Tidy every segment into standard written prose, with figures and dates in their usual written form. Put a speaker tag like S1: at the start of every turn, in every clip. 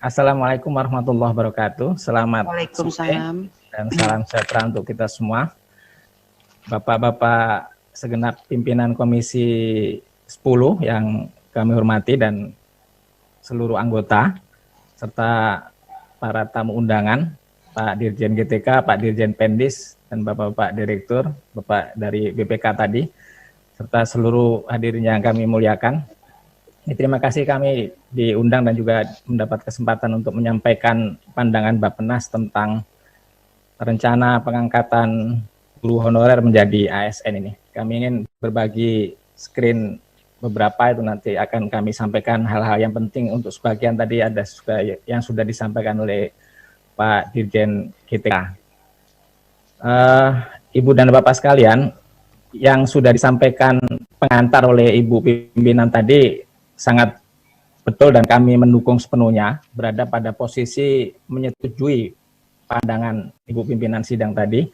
S1: Assalamualaikum warahmatullahi wabarakatuh. Selamat sore
S2: Waalaikumsalam.
S1: dan salam sejahtera untuk kita semua. Bapak-bapak segenap pimpinan Komisi 10 yang kami hormati dan seluruh anggota, serta para tamu undangan, Pak Dirjen GTK, Pak Dirjen Pendis, dan Bapak-bapak Direktur, Bapak dari BPK tadi, serta seluruh hadirin yang kami muliakan. Terima kasih kami diundang dan juga mendapat kesempatan untuk menyampaikan pandangan Bappenas tentang rencana pengangkatan guru honorer menjadi ASN ini. Kami ingin berbagi screen beberapa, itu nanti akan kami sampaikan hal-hal yang penting. Untuk sebagian tadi ada yang sudah disampaikan oleh Pak Dirjen GTK. Ibu dan Bapak sekalian, yang sudah disampaikan pengantar oleh Ibu pimpinan tadi sangat betul dan kami mendukung sepenuhnya, berada pada posisi menyetujui pandangan Ibu pimpinan sidang tadi,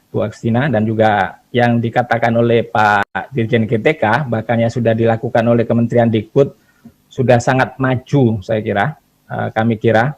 S1: Bu Agustina, dan juga yang dikatakan oleh Pak Dirjen GTK, bahkan yang sudah dilakukan oleh Kementerian Dikbud, sudah sangat maju saya kira, kami kira,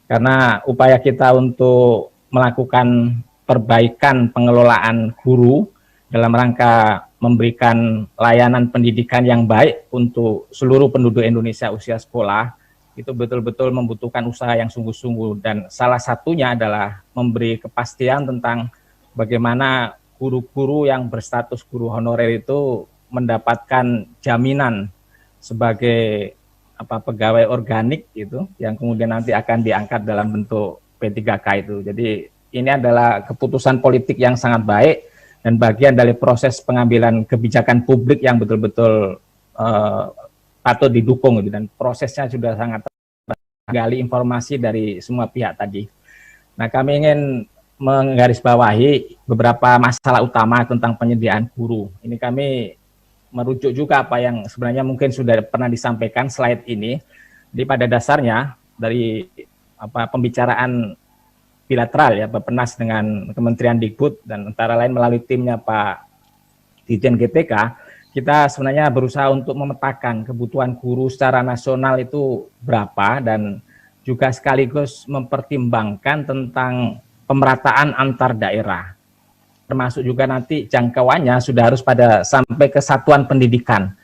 S1: karena upaya kita untuk melakukan perbaikan pengelolaan guru dalam rangka memberikan layanan pendidikan yang baik untuk seluruh penduduk Indonesia usia sekolah, itu betul-betul membutuhkan usaha yang sungguh-sungguh, dan salah satunya adalah memberi kepastian tentang bagaimana guru-guru yang berstatus guru honorer itu mendapatkan jaminan sebagai pegawai organik itu, yang kemudian nanti akan diangkat dalam bentuk P3K itu. Jadi ini adalah keputusan politik yang sangat baik dan bagian dari proses pengambilan kebijakan publik yang betul-betul patut didukung gitu, dan prosesnya sudah sangat menggali informasi dari semua pihak tadi. Nah, kami ingin menggarisbawahi beberapa masalah utama tentang penyediaan guru. Ini kami merujuk juga apa yang sebenarnya mungkin sudah pernah disampaikan slide ini. Jadi pada dasarnya dari pembicaraan bilateral ya Bappenas dengan Kementerian Dikbud dan antara lain melalui timnya Pak Dirjen GTK, kita sebenarnya berusaha untuk memetakan kebutuhan guru secara nasional itu berapa, dan juga sekaligus mempertimbangkan tentang pemerataan antar daerah, termasuk juga nanti jangkauannya sudah harus pada sampai ke satuan pendidikan,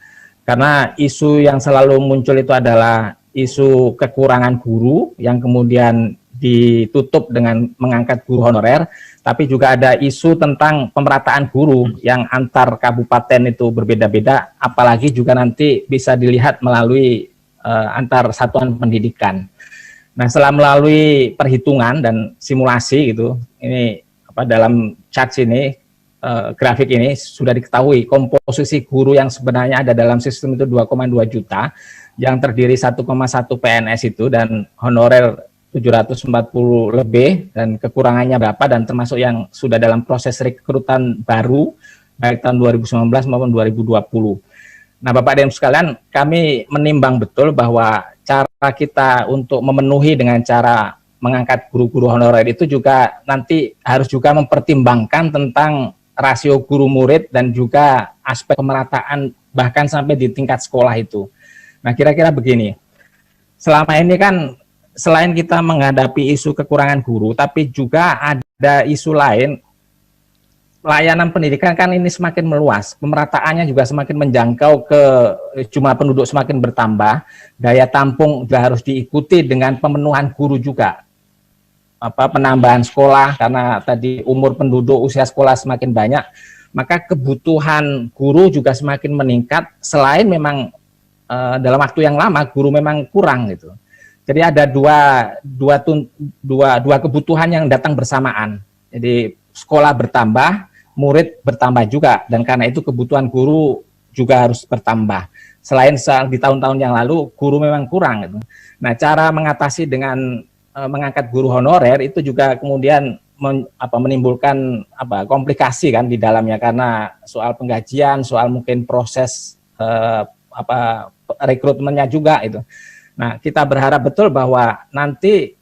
S1: karena isu yang selalu muncul itu adalah isu kekurangan guru yang kemudian ditutup dengan mengangkat guru honorer, tapi juga ada isu tentang pemerataan guru yang antar kabupaten itu berbeda-beda, apalagi juga nanti bisa dilihat melalui antar satuan pendidikan. Nah, setelah melalui perhitungan dan simulasi gitu, ini dalam chart ini, grafik ini sudah diketahui komposisi guru yang sebenarnya ada dalam sistem itu 2,2 juta, yang terdiri 1,1 PNS itu dan honorer 740 lebih, dan kekurangannya berapa, dan termasuk yang sudah dalam proses rekrutan baru baik tahun 2019 maupun 2020. Nah, Bapak dan Ibu sekalian, kami menimbang betul bahwa cara kita untuk memenuhi dengan cara mengangkat guru-guru honorer itu juga nanti harus juga mempertimbangkan tentang rasio guru murid dan juga aspek pemerataan bahkan sampai di tingkat sekolah itu. Nah, kira-kira begini, selama ini kan selain kita menghadapi isu kekurangan guru, tapi juga ada isu lain, layanan pendidikan kan ini semakin meluas, pemerataannya juga semakin menjangkau ke jumlah penduduk semakin bertambah, daya tampung juga harus diikuti dengan pemenuhan guru juga, penambahan sekolah, karena tadi umur penduduk usia sekolah semakin banyak, maka kebutuhan guru juga semakin meningkat, selain memang dalam waktu yang lama guru memang kurang gitu. Jadi ada dua kebutuhan yang datang bersamaan. Jadi sekolah bertambah, murid bertambah juga, dan karena itu kebutuhan guru juga harus bertambah. Selain di tahun-tahun yang lalu guru memang kurang gitu. Nah, cara mengatasi dengan mengangkat guru honorer itu juga kemudian menimbulkan komplikasi kan di dalamnya, karena soal penggajian, soal mungkin proses rekrutmennya juga itu. Nah, kita berharap betul bahwa nanti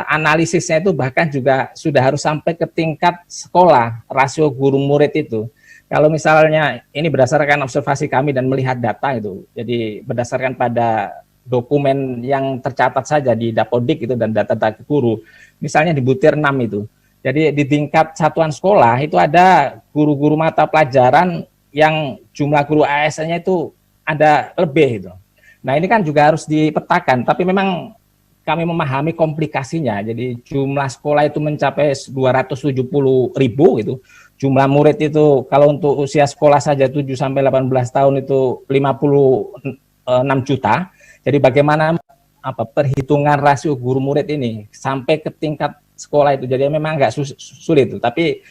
S1: analisisnya itu bahkan juga sudah harus sampai ke tingkat sekolah, rasio guru murid itu. Kalau misalnya ini berdasarkan observasi kami dan melihat data itu, jadi berdasarkan pada dokumen yang tercatat saja di Dapodik itu dan data-data guru, misalnya di butir 6 itu. Jadi di tingkat satuan sekolah itu ada guru-guru mata pelajaran yang jumlah guru ASN-nya itu ada lebih itu. Nah ini kan juga harus dipetakan, tapi memang kami memahami komplikasinya. Jadi jumlah sekolah itu mencapai 270.000 gitu. Jumlah murid itu kalau untuk usia sekolah saja 7 sampai 18 tahun itu 56 juta. Jadi bagaimana perhitungan rasio guru murid ini sampai ke tingkat sekolah itu. Jadi memang agak sulit itu. Tapi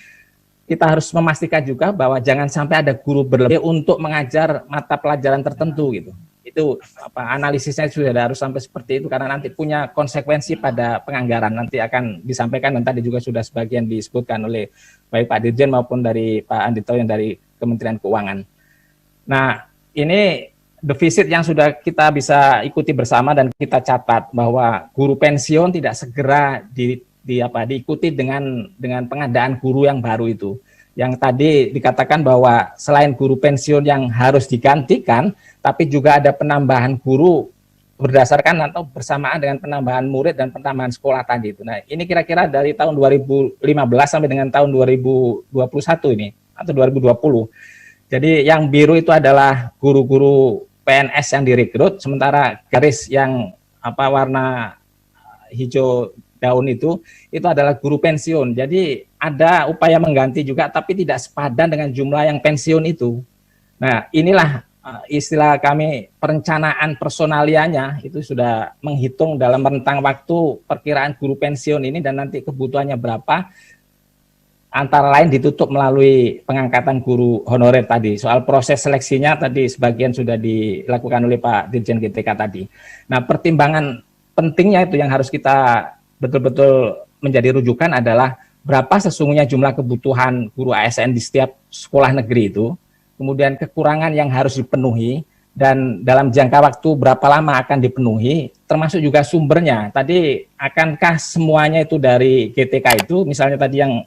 S1: kita harus memastikan juga bahwa jangan sampai ada guru berlebih untuk mengajar mata pelajaran tertentu gitu. Itu analisisnya sudah harus sampai seperti itu karena nanti punya konsekuensi pada penganggaran, nanti akan disampaikan dan tadi juga sudah sebagian disebutkan oleh baik Pak Dirjen maupun dari Pak Andito yang dari Kementerian Keuangan. Nah ini defisit yang sudah kita bisa ikuti bersama dan kita catat bahwa guru pensiun tidak segera diikuti dengan pengadaan guru yang baru itu. Yang tadi dikatakan bahwa selain guru pensiun yang harus digantikan, tapi juga ada penambahan guru berdasarkan atau bersamaan dengan penambahan murid dan penambahan sekolah tadi itu. Nah, ini kira-kira dari tahun 2015 sampai dengan tahun 2021 ini atau 2020. Jadi yang biru itu adalah guru-guru PNS yang direkrut, sementara garis yang warna hijau daun itu adalah guru pensiun. Jadi ada upaya mengganti juga, tapi tidak sepadan dengan jumlah yang pensiun itu. Nah, inilah istilah kami perencanaan personalianya itu sudah menghitung dalam rentang waktu perkiraan guru pensiun ini dan nanti kebutuhannya berapa. Antara lain ditutup melalui pengangkatan guru honorer tadi. Soal proses seleksinya tadi sebagian sudah dilakukan oleh Pak Dirjen GTK tadi. Nah, pertimbangan pentingnya itu yang harus kita betul-betul menjadi rujukan adalah berapa sesungguhnya jumlah kebutuhan guru ASN di setiap sekolah negeri itu, kemudian kekurangan yang harus dipenuhi, dan dalam jangka waktu berapa lama akan dipenuhi, termasuk juga sumbernya. Tadi akankah semuanya itu dari GTK itu, misalnya tadi yang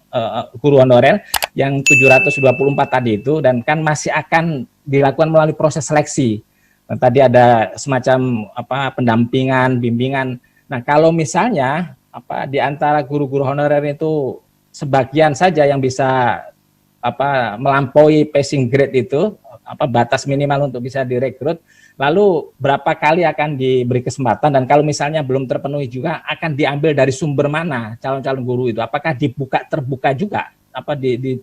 S1: guru honorer, yang 724 tadi itu, dan kan masih akan dilakukan melalui proses seleksi. Dan tadi ada semacam pendampingan, bimbingan. Nah kalau misalnya di antara guru-guru honorer itu sebagian saja yang bisa melampaui passing grade itu, batas minimal untuk bisa direkrut, lalu berapa kali akan diberi kesempatan, dan kalau misalnya belum terpenuhi juga akan diambil dari sumber mana calon-calon guru itu, apakah terbuka juga,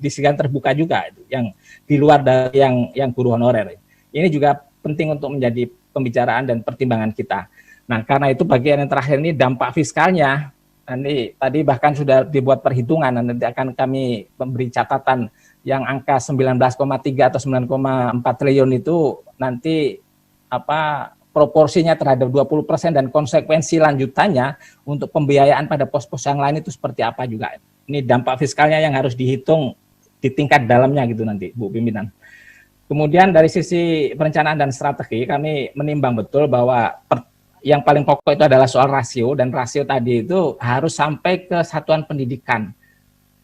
S1: disediakan terbuka juga itu, yang di luar dari yang guru honorer. Ini juga penting untuk menjadi pembicaraan dan pertimbangan kita. Nah karena itu bagian yang terakhir ini dampak fiskalnya. Nanti tadi bahkan sudah dibuat perhitungan dan nanti akan kami memberi catatan yang angka 19,3 atau 9,4 triliun itu nanti proporsinya terhadap 20% dan konsekuensi lanjutannya untuk pembiayaan pada pos-pos yang lain itu seperti apa juga. Ini dampak fiskalnya yang harus dihitung di tingkat dalamnya gitu nanti Bu Pimpinan. Kemudian dari sisi perencanaan dan strategi kami menimbang betul bahwa yang paling pokok itu adalah soal rasio, dan rasio tadi itu harus sampai ke satuan pendidikan.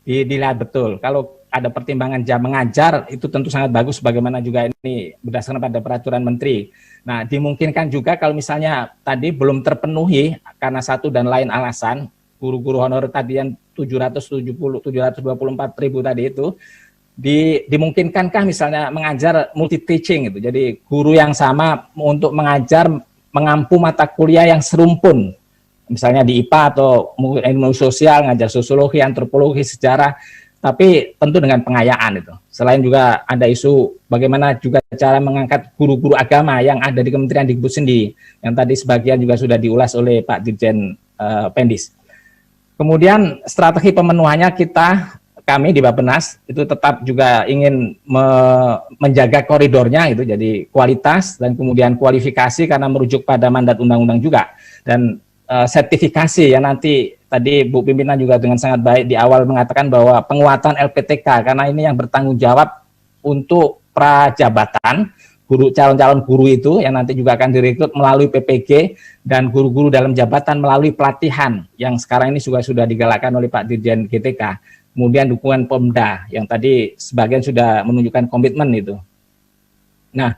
S1: Dilihat betul. Kalau ada pertimbangan jam mengajar itu tentu sangat bagus, bagaimana juga ini berdasarkan pada peraturan menteri. Nah, dimungkinkan juga kalau misalnya tadi belum terpenuhi karena satu dan lain alasan, guru-guru honorer tadi yang 724.000 tadi itu, dimungkinkankah misalnya mengajar multi teaching itu. Jadi guru yang sama untuk mengajar mengampu mata kuliah yang serumpun, misalnya di IPA atau ilmu sosial, ngajar sosiologi, antropologi, sejarah, tapi tentu dengan pengayaan itu. Selain juga ada isu bagaimana juga cara mengangkat guru-guru agama yang ada di Kementerian Dikbud sendiri, yang tadi sebagian juga sudah diulas oleh Pak Dirjen Pendis. Kemudian strategi pemenuhannya kami di Bappenas itu tetap juga ingin menjaga koridornya itu, jadi kualitas dan kemudian kualifikasi karena merujuk pada mandat undang-undang juga, dan sertifikasi yang nanti tadi Bu Pimpinan juga dengan sangat baik di awal mengatakan bahwa penguatan LPTK karena ini yang bertanggung jawab untuk prajabatan guru, calon-calon guru itu yang nanti juga akan direkrut melalui PPG, dan guru-guru dalam jabatan melalui pelatihan yang sekarang ini juga sudah digalakkan oleh Pak Dirjen GTK. Kemudian dukungan Pemda yang tadi sebagian sudah menunjukkan komitmen itu. Nah,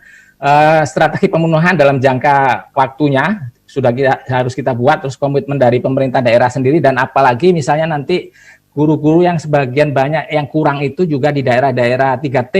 S1: strategi pemenuhan dalam jangka waktunya sudah harus kita buat, terus komitmen dari pemerintah daerah sendiri, dan apalagi misalnya nanti guru-guru yang sebagian banyak yang kurang itu juga di daerah-daerah 3T,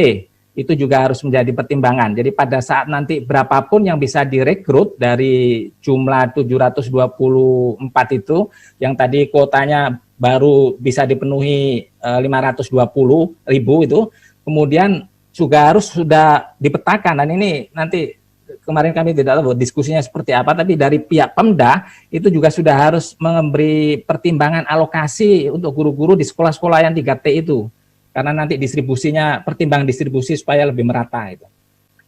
S1: itu juga harus menjadi pertimbangan. Jadi pada saat nanti berapapun yang bisa direkrut dari jumlah 724 itu, yang tadi kuotanya baru bisa dipenuhi 520.000 itu, kemudian juga harus sudah dipetakan, dan ini nanti kemarin kami tidak tahu diskusinya seperti apa, tapi dari pihak Pemda itu juga sudah harus memberi pertimbangan alokasi untuk guru-guru di sekolah-sekolah yang 3T itu, karena nanti distribusinya, pertimbangan distribusi supaya lebih merata itu.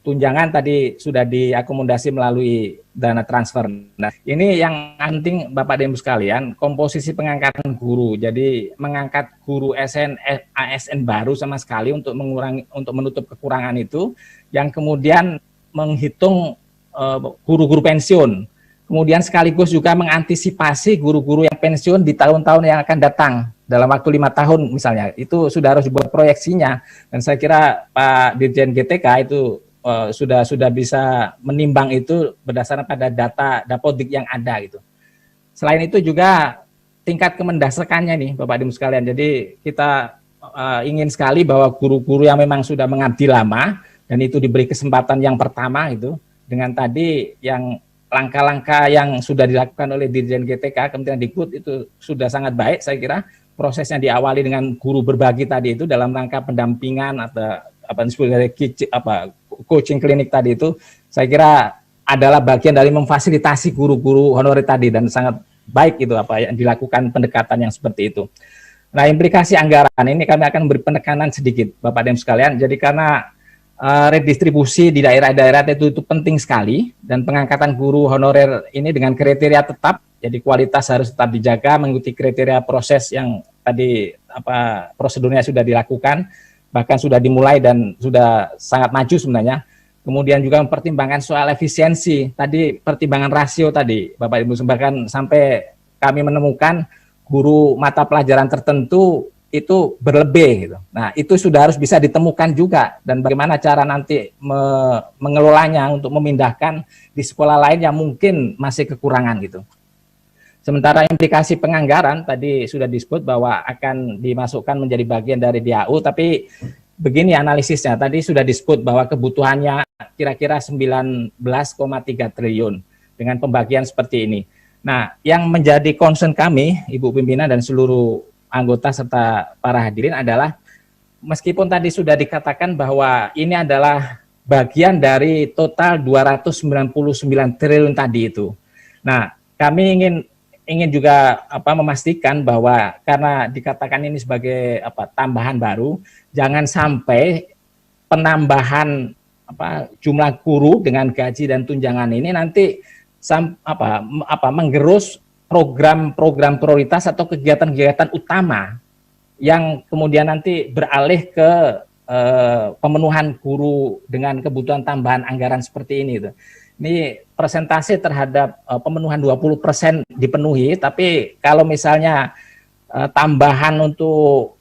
S1: Tunjangan tadi sudah diakomodasi melalui dana transfer. Nah, ini yang penting Bapak dan Ibu sekalian, komposisi pengangkatan guru. Jadi mengangkat guru ASN baru sama sekali untuk menutup kekurangan itu, yang kemudian menghitung guru-guru pensiun. Kemudian sekaligus juga mengantisipasi guru-guru yang pensiun di tahun-tahun yang akan datang. Dalam waktu 5 tahun misalnya, itu sudah harus dibuat proyeksinya. Dan saya kira Pak Dirjen GTK itu sudah bisa menimbang itu berdasarkan pada data Dapodik yang ada gitu. Selain itu juga tingkat kemendasarkannya nih Bapak Ibu sekalian. Jadi kita ingin sekali bahwa guru-guru yang memang sudah mengabdi lama dan itu diberi kesempatan yang pertama itu, dengan tadi yang langkah-langkah yang sudah dilakukan oleh Dirjen GTK Kementerian Dikbud itu sudah sangat baik. Saya kira prosesnya diawali dengan guru berbagi tadi itu dalam rangka pendampingan atau coaching klinik tadi itu, saya kira adalah bagian dari memfasilitasi guru-guru honorer tadi, dan sangat baik itu apa yang dilakukan pendekatan yang seperti itu. Nah, implikasi anggaran ini kami akan beri penekanan sedikit Bapak dan Ibu sekalian. Jadi karena redistribusi di daerah-daerah itu penting sekali, dan pengangkatan guru honorer ini dengan kriteria tetap, jadi kualitas harus tetap dijaga mengikuti kriteria proses yang tadi prosedurnya sudah dilakukan, bahkan sudah dimulai dan sudah sangat maju sebenarnya. Kemudian juga mempertimbangkan soal efisiensi, tadi pertimbangan rasio tadi, Bapak Ibu, bahkan sampai kami menemukan guru mata pelajaran tertentu itu berlebih gitu. Nah, itu sudah harus bisa ditemukan juga, dan bagaimana cara nanti mengelolanya untuk memindahkan di sekolah lain yang mungkin masih kekurangan gitu. Sementara implikasi penganggaran tadi sudah disebut bahwa akan dimasukkan menjadi bagian dari DAU, tapi begini analisisnya, tadi sudah disebut bahwa kebutuhannya kira-kira 19,3 triliun dengan pembagian seperti ini. Nah, yang menjadi concern kami, Ibu Pimpinan dan seluruh anggota serta para hadirin adalah, meskipun tadi sudah dikatakan bahwa ini adalah bagian dari total 299 triliun tadi itu. Nah, kami ingin juga memastikan bahwa karena dikatakan ini sebagai tambahan baru, jangan sampai penambahan jumlah guru dengan gaji dan tunjangan ini nanti menggerus program-program prioritas atau kegiatan-kegiatan utama yang kemudian nanti beralih ke pemenuhan guru dengan kebutuhan tambahan anggaran seperti ini. Ini persentase terhadap pemenuhan 20% dipenuhi, tapi kalau misalnya tambahan untuk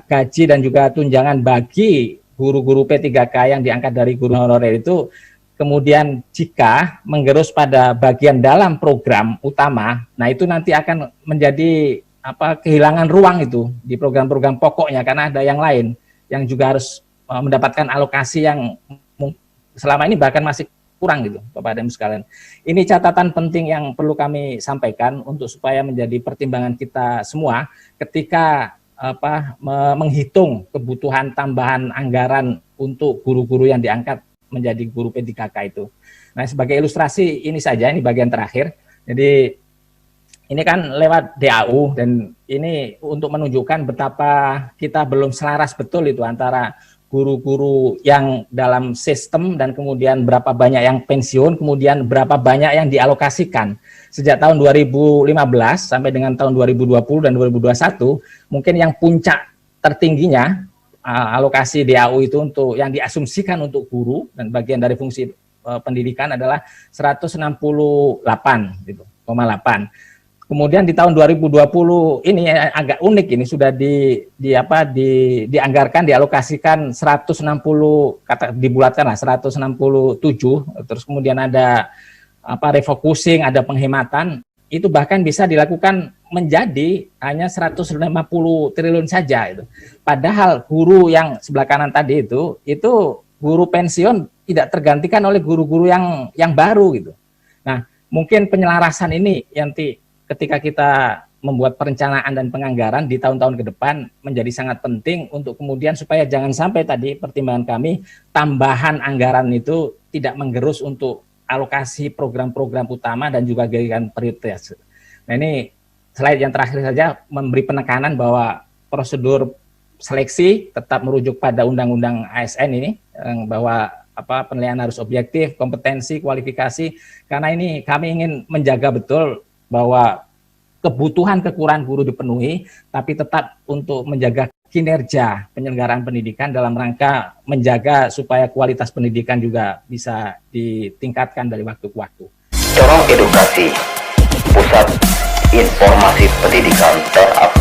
S1: gaji dan juga tunjangan bagi guru-guru P3K yang diangkat dari guru honorer itu, kemudian jika menggerus pada bagian dalam program utama, nah itu nanti akan menjadi kehilangan ruang itu di program-program pokoknya, karena ada yang lain yang juga harus mendapatkan alokasi yang selama ini bahkan masih kurang gitu, Bapak dan Ibu sekalian. Ini catatan penting yang perlu kami sampaikan untuk supaya menjadi pertimbangan kita semua ketika menghitung kebutuhan tambahan anggaran untuk guru-guru yang diangkat menjadi guru P3K itu. Nah, sebagai ilustrasi ini saja, ini bagian terakhir. Jadi ini kan lewat DAU, dan ini untuk menunjukkan betapa kita belum selaras betul itu antara guru-guru yang dalam sistem dan kemudian berapa banyak yang pensiun, kemudian berapa banyak yang dialokasikan. Sejak tahun 2015 sampai dengan tahun 2020 dan 2021, mungkin yang puncak tertingginya alokasi DAU itu untuk yang diasumsikan untuk guru dan bagian dari fungsi pendidikan adalah 168,8. Kemudian di tahun 2020 ini agak unik, ini sudah dianggarkan, dialokasikan 160, dibulatkan lah 167, terus kemudian ada refocusing, ada penghematan, itu bahkan bisa dilakukan menjadi hanya 150 triliun saja itu. Padahal guru yang sebelah kanan tadi itu guru pensiun tidak tergantikan oleh guru-guru yang baru gitu. Nah, mungkin penyelarasan ini yang ketika kita membuat perencanaan dan penganggaran di tahun-tahun ke depan menjadi sangat penting untuk kemudian supaya jangan sampai tadi pertimbangan kami tambahan anggaran itu tidak menggerus untuk alokasi program-program utama dan juga gagasan prioritas. Nah, ini slide yang terakhir saja memberi penekanan bahwa prosedur seleksi tetap merujuk pada Undang-Undang ASN ini, bahwa penilaian harus objektif, kompetensi, kualifikasi, karena ini kami ingin menjaga betul bahwa kebutuhan kekurangan guru dipenuhi, tapi tetap untuk menjaga kinerja penyelenggaraan pendidikan dalam rangka menjaga supaya kualitas pendidikan juga bisa ditingkatkan dari waktu ke waktu.
S2: Corong Edukasi, Pusat Informasi Pendidikan terupdate.